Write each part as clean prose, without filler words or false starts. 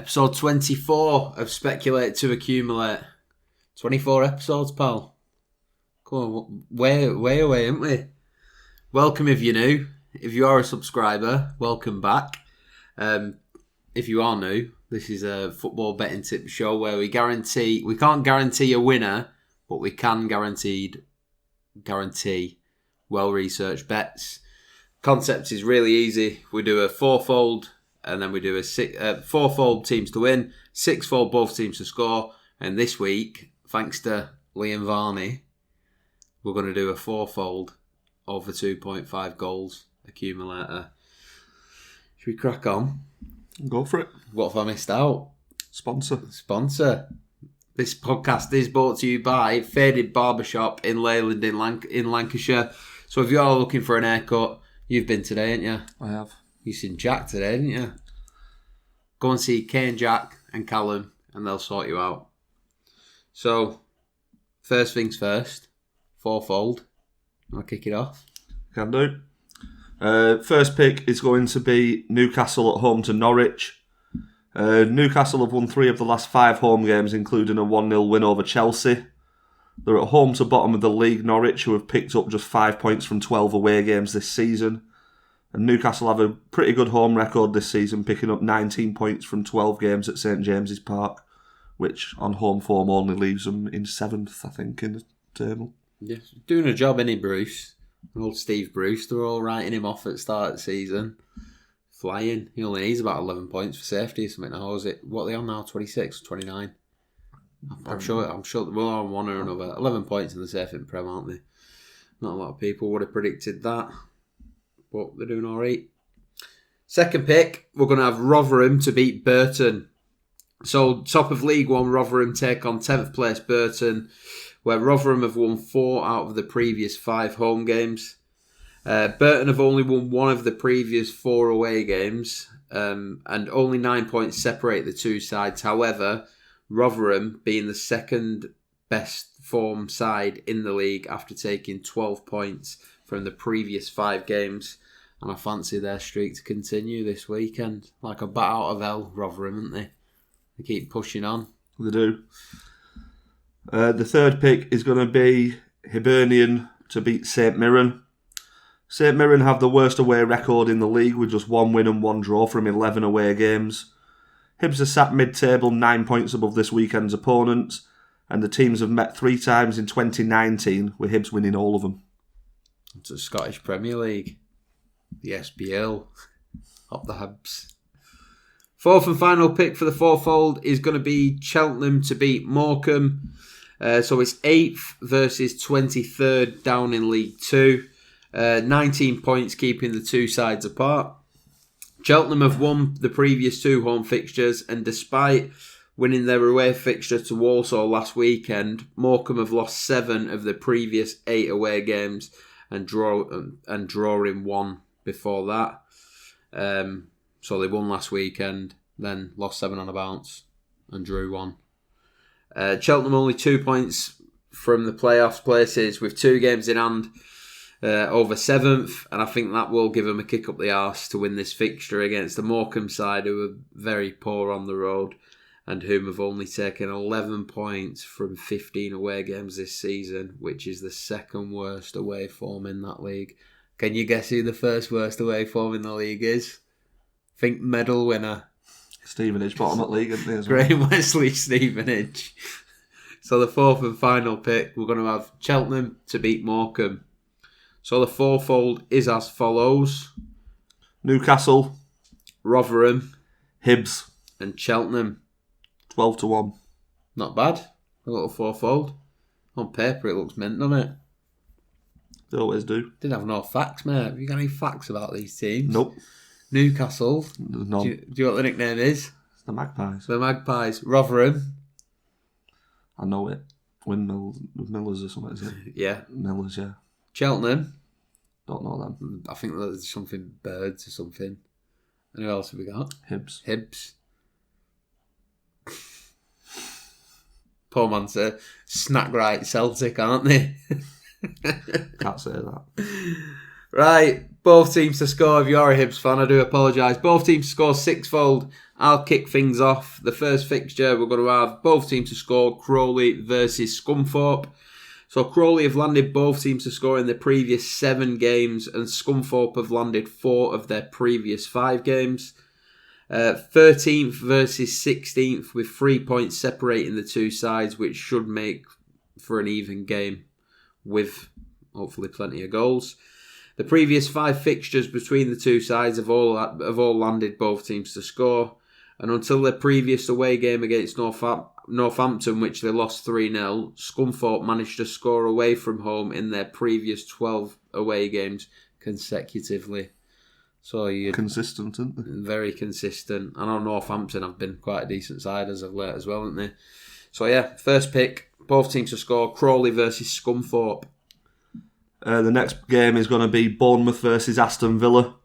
Episode 24 of Speculate to Accumulate. 24 episodes, pal. Come on, way away, aren't we? Welcome if you're new. If you are a subscriber, welcome back. If you are new, this is a football betting tip show where we can't guarantee a winner, but we can guarantee well-researched bets. Concept is really easy. We do a fourfold, and then we do a fourfold teams to win, sixfold both teams to score. And this week, thanks to Liam Varney, we're going to do a fourfold over 2.5 goals accumulator. Should we crack on? Go for it. What have I missed out? Sponsor. This podcast is brought to you by Faded Barbershop in Leyland in Lancashire. So if you are looking for an haircut, you've been today, haven't you? I have. You've seen Jack today, didn't you? Go and see Kane, Jack and Callum and they'll sort you out. So, first things first, fourfold. I'll kick it off. Can do. First pick is going to be Newcastle at home to Norwich. Newcastle have won 3 of the last 5 home games, including a 1-0 win over Chelsea. They're at home to bottom of the league, Norwich, who have picked up just 5 points from 12 away games this season. And Newcastle have a pretty good home record this season, picking up 19 points from 12 games at St James's Park, which on home form only leaves them in 7th, I think, in the table. Yes, doing a job, any Bruce. Old Steve Bruce, they're all writing him off at the start of the season. Flying. He only needs about 11 points for safety or something now, is it? What are they on now? 26, 29? I'm sure we're on one or another. 11 points in the safe in Prem, aren't they? Not a lot of people would have predicted that. But they're doing alright. Second pick, we're going to have Rotherham to beat Burton. So, top of League One, Rotherham take on 10th place Burton, where Rotherham have won 4 out of the previous 5 home games. Burton have only won 1 of the previous 4 away games, and only 9 points separate the two sides. However, Rotherham being the second best form side in the league after taking 12 points from the previous 5 games. And I fancy their streak to continue this weekend. Like a bat out of hell, Rotherham, aren't they? They keep pushing on. They do. The third pick is going to be Hibernian to beat St Mirren. St Mirren have the worst away record in the league with just 1 win and 1 draw from 11 away games. Hibs are sat mid-table 9 points above this weekend's opponents, and the teams have met 3 times in 2019, with Hibs winning all of them. It's the Scottish Premier League. The SPL. Up the Hibs. Fourth and final pick for the fourfold is going to be Cheltenham to beat Markham. So it's 8th versus 23rd down in League 2. 19 points keeping the two sides apart. Cheltenham have won the previous 2 home fixtures, and despite winning their away fixture to Walsall last weekend, Markham have lost 7 of the previous 8 away games and drawing 1 before that. So they won last weekend, then lost 7 on a bounce and drew 1. Cheltenham only 2 points from the playoffs places with 2 games in hand over 7th, and I think that will give them a kick up the arse to win this fixture against the Morecambe side, who are very poor on the road and whom have only taken 11 points from 15 away games this season, which is the second worst away form in that league. Can you guess who the first worst away form in the league is? Think medal winner. Stevenage, bottom at league, isn't they? As well? Graham Wesley, Stevenage. So the fourth and final pick, we're going to have Cheltenham to beat Morecambe. So the fourfold is as follows. Newcastle, Rotherham, Hibs, and Cheltenham. 12-1. Not bad. A little fourfold. On paper it looks mint, doesn't it? They always do. Didn't have no facts, mate. Have you got any facts about these teams? Nope. Newcastle. None. Do you know what the nickname is? It's the Magpies. The Magpies. Rotherham. I know it. Windmillers or something, is it? Yeah. Millers, yeah. Cheltenham. Don't know them. I think there's something Birds or something. And who else have we got? Hibs. Poor man, sir. Snack right Celtic, aren't they? Can't say that. Right. both teams to score. If you're a Hibs fan, I do apologise. Both teams to score sixfold. I'll kick things off. The first fixture, we're going to have both teams to score, Crawley versus Scunthorpe. So Crawley have landed both teams to score in the previous 7 games, and Scunthorpe have landed 4 of their previous 5 games. 13th versus 16th, with 3 points separating the two sides, which should make for an even game with hopefully plenty of goals. The previous 5 fixtures between the two sides have all landed both teams to score, and until their previous away game against Northampton, which they lost 3-0, Scunthorpe managed to score away from home in their previous 12 away games consecutively. So consistent, isn't they? Very consistent. I know Northampton have been quite a decent side as of late as well, haven't they? So yeah, first pick, both teams to score, Crawley versus Scunthorpe. The next game is going to be Bournemouth versus Aston Villa.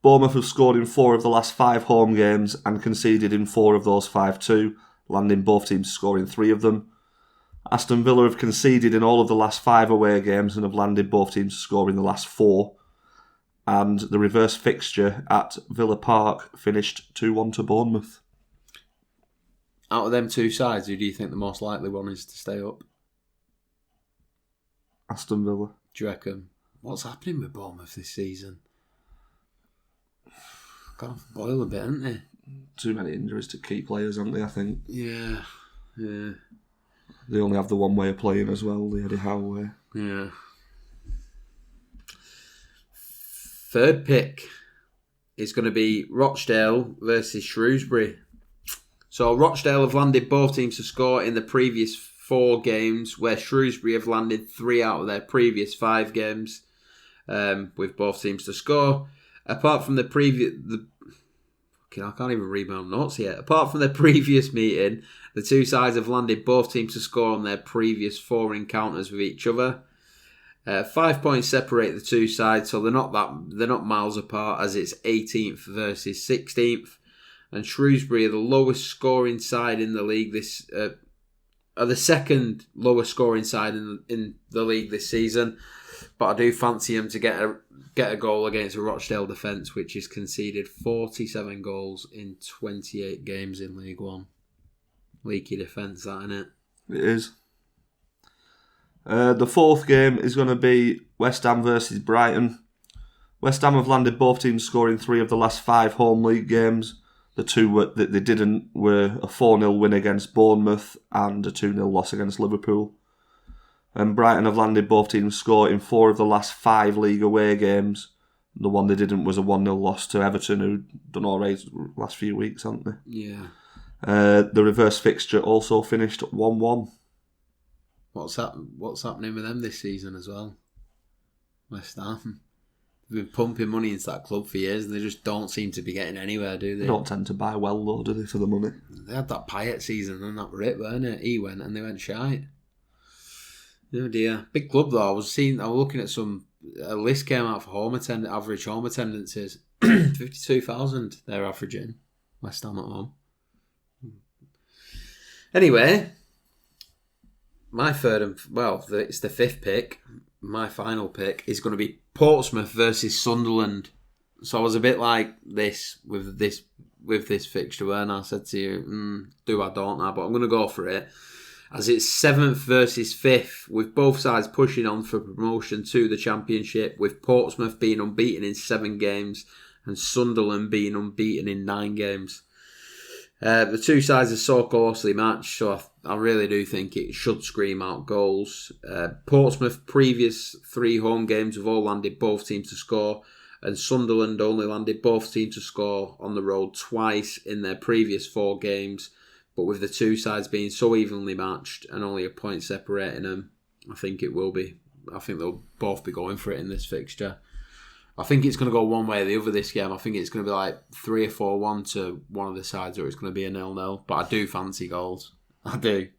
Bournemouth have scored in 4 of the last 5 home games and conceded in 4 of those 5 too, landing both teams scoring 3 of them. Aston Villa have conceded in all of the last 5 away games and have landed both teams scoring the last 4. And the reverse fixture at Villa Park finished 2-1 to Bournemouth. Out of them two sides, who do you think the most likely one is to stay up? Aston Villa. Do you reckon? What's happening with Bournemouth this season? Got off the boil a bit, haven't they? Too many injuries to key players, aren't they, I think? Yeah. They only have the one way of playing as well, the Eddie Howe way. Yeah. Third pick is going to be Rochdale versus Shrewsbury. So Rochdale have landed both teams to score in the previous 4 games, where Shrewsbury have landed 3 out of their previous 5 games, with both teams to score. Apart from I can't even read my own notes yet. Apart from the previous meeting, the two sides have landed both teams to score on their previous 4 encounters with each other. 5 points separate the two sides, so they're not miles apart, as it's 18th versus 16th. And Shrewsbury are the lowest scoring side in the league are the second lowest scoring side in the league this season. But I do fancy them to get a goal against a Rochdale defence, which has conceded 47 goals in 28 games in League One. Leaky defence, that, innit? It is. The fourth game is going to be West Ham versus Brighton. West Ham have landed both teams scoring 3 of the last 5 home league games. The 2 that they didn't were a 4-0 win against Bournemouth and a 2-0 loss against Liverpool. And Brighton have landed both teams score in 4 of the last 5 league away games. The one they didn't was a 1-0 loss to Everton, who've done all right the last few weeks, haven't they? Yeah. The reverse fixture also finished 1-1. What's happening with them this season as well? West Ham. They've been pumping money into that club for years, and they just don't seem to be getting anywhere, do they? They don't tend to buy well, though, do they, for the money? They had that Payet season, and that were it, weren't it? He went, and they went shite. Oh dear. Big club, though. I was looking at a list came out for average home attendances. 52,000 they're averaging. West Ham at home. Anyway, my it's the 5th pick. My final pick is going to be Portsmouth versus Sunderland. So I was a bit like this with this fixture, and I said to you, do I don't I? But I'm going to go for it, as it's 7th versus 5th, with both sides pushing on for promotion to the Championship, with Portsmouth being unbeaten in 7 games and Sunderland being unbeaten in 9 games. The two sides are so closely matched, so I really do think it should scream out goals. Portsmouth previous 3 home games have all landed both teams to score, and Sunderland only landed both teams to score on the road twice in their previous 4 games. But with the two sides being so evenly matched and only a point separating them, I think they'll both be going for it in this fixture. I think it's going to go one way or the other this game. I think it's going to be like 3 or 4-1 to one of the sides, or it's going to be a 0-0. But I do fancy goals. I do.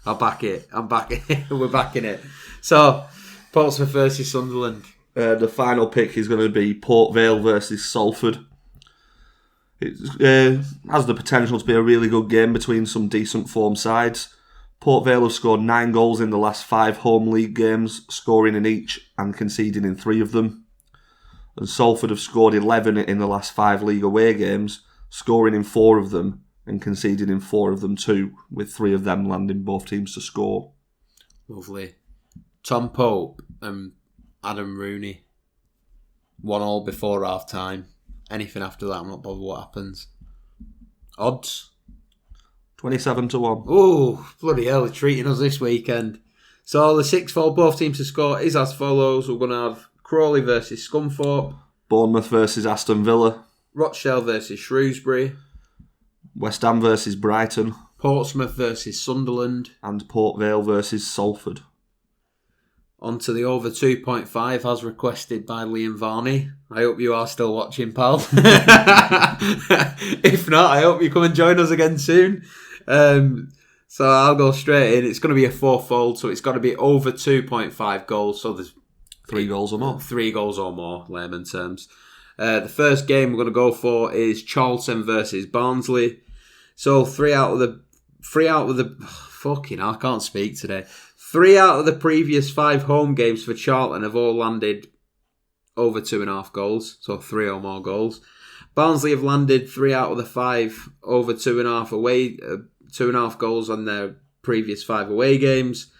I'll back it. I'm backing it. We're backing it. So, Portsmouth versus Sunderland. The final pick is going to be Port Vale versus Salford. It has the potential to be a really good game between some decent form sides. Port Vale have scored 9 goals in the last 5 home league games, scoring in each and conceding in 3 of them. and Salford have scored 11 in the last 5 league away games, scoring in 4 of them and conceding in 4 of them too, with 3 of them landing both teams to score. Lovely. Tom Pope and Adam Rooney. 1-1 before half time. Anything after that, I'm not bothered what happens. Odds? 27-1. Oh, bloody hell, they're treating us this weekend. So the 6-4, both teams to score is as follows. We're going to have Crawley versus Scunthorpe. Bournemouth versus Aston Villa. Rochdale versus Shrewsbury. West Ham versus Brighton. Portsmouth versus Sunderland. And Port Vale versus Salford. On to the over 2.5 as requested by Liam Varney. I hope you are still watching, pal. If not, I hope you come and join us again soon. So I'll go straight in. It's going to be a 4-fold, so it's got to be over 2.5 goals. So there's 3 goals or more. 3 goals or more, layman terms. The first game we're going to go for is Cheltenham versus Barnsley. So 3 out of the fucking hell, I can't speak today. 3 out of the previous 5 home games for Charlton have all landed over 2.5 goals, so 3 or more goals. Barnsley have landed 3 out of the 5 over 2.5 away, 2.5 goals on their previous 5 away games.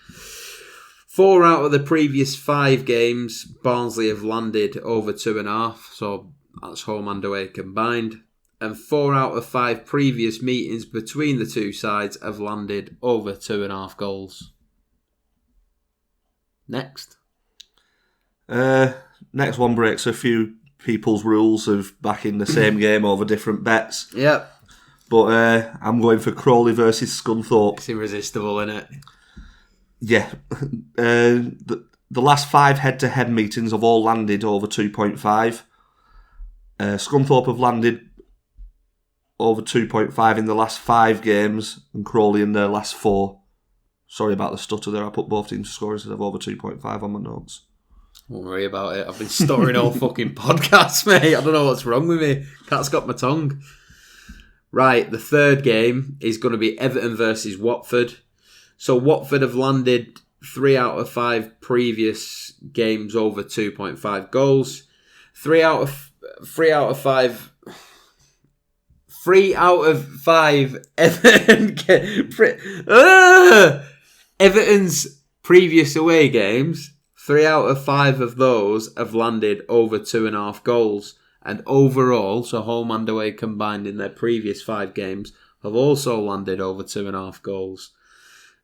4 out of the previous 5 games, Barnsley have landed over 2.5, so that's home and away combined. And 4 out of 5 previous meetings between the two sides have landed over 2.5 goals. Next. Next one breaks a few people's rules of backing the same game over different bets. Yep. But I'm going for Crawley versus Scunthorpe. It's irresistible, isn't it? Yeah. The last 5 head-to-head meetings have all landed over 2.5. Scunthorpe have landed over 2.5 in the last 5 games, and Crawley in their last 4. Sorry about the stutter there. I put both teams to score instead of over 2.5 on my notes. Don't worry about it. I've been stuttering all fucking podcasts, mate. I don't know what's wrong with me. Cat's got my tongue. Right, the third game is going to be Everton versus Watford. So Watford have landed 3 out of 5 previous games over 2.5 goals. 3 out of 5 Everton's previous away games, 3 out of 5 of those have landed over 2.5 goals. And overall, so home and away combined in their previous 5 games, have also landed over 2.5 goals.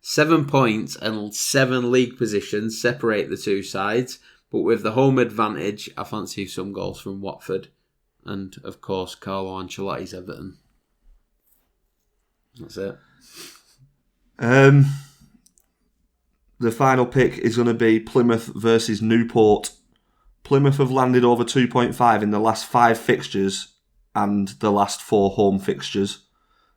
7 points and 7 league positions separate the two sides, but with the home advantage, I fancy some goals from Watford. And, of course, Carlo Ancelotti's Everton. That's it. The final pick is going to be Plymouth versus Newport. Plymouth have landed over 2.5 in the last 5 fixtures and the last 4 home fixtures.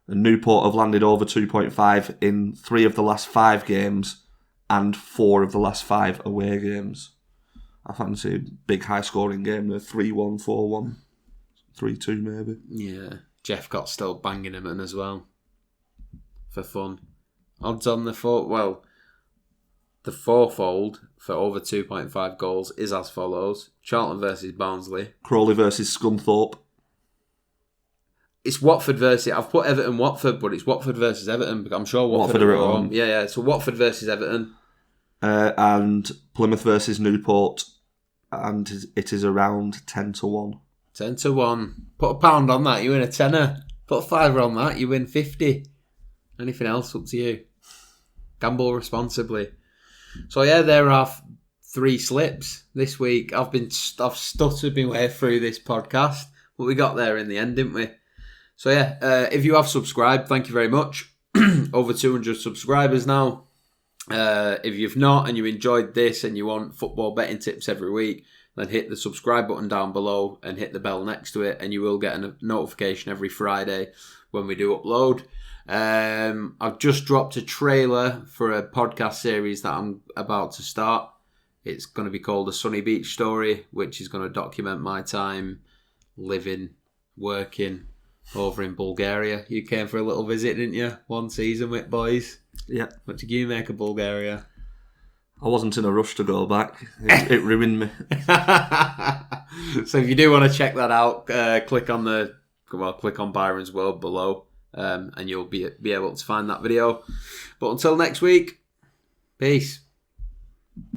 And Newport have landed over 2.5 in 3 of the last 5 games and 4 of the last 5 away games. I fancy a big high-scoring game, the 3-1, 4-1, 3-2 maybe. Yeah, Jeff got still banging him in as well. For fun. Odds on the fourfold for over 2.5 goals is as follows. Charlton versus Barnsley. Crawley versus Scunthorpe. It's Watford versus... I've put Everton Watford, but it's Watford versus Everton. Because I'm sure Watford are at home. Yeah. So Watford versus Everton. And Plymouth versus Newport. And it is around 10-1. 10-1. Put a pound on that, you win a tenner. Put a fiver on that, you win 50. Anything else, up to you. Gamble responsibly. So yeah, there are 3 slips this week. I've stuttered my way through this podcast, but we got there in the end, didn't we? So yeah, if you have subscribed, thank you very much. Over 200 subscribers now. If you've not and you enjoyed this and you want football betting tips every week, then hit the subscribe button down below and hit the bell next to it, and you will get a notification every Friday when we do upload. I've just dropped a trailer for a podcast series that I'm about to start. It's going to be called A Sunny Beach Story, which is going to document my time living, working over in Bulgaria. You came for a little visit, didn't you? 1 season with boys. Yeah. What did you make of Bulgaria? I wasn't in a rush to go back. It ruined me. So if you do want to check that out, click on Byrons World below, and you'll be able to find that video. But until next week, peace.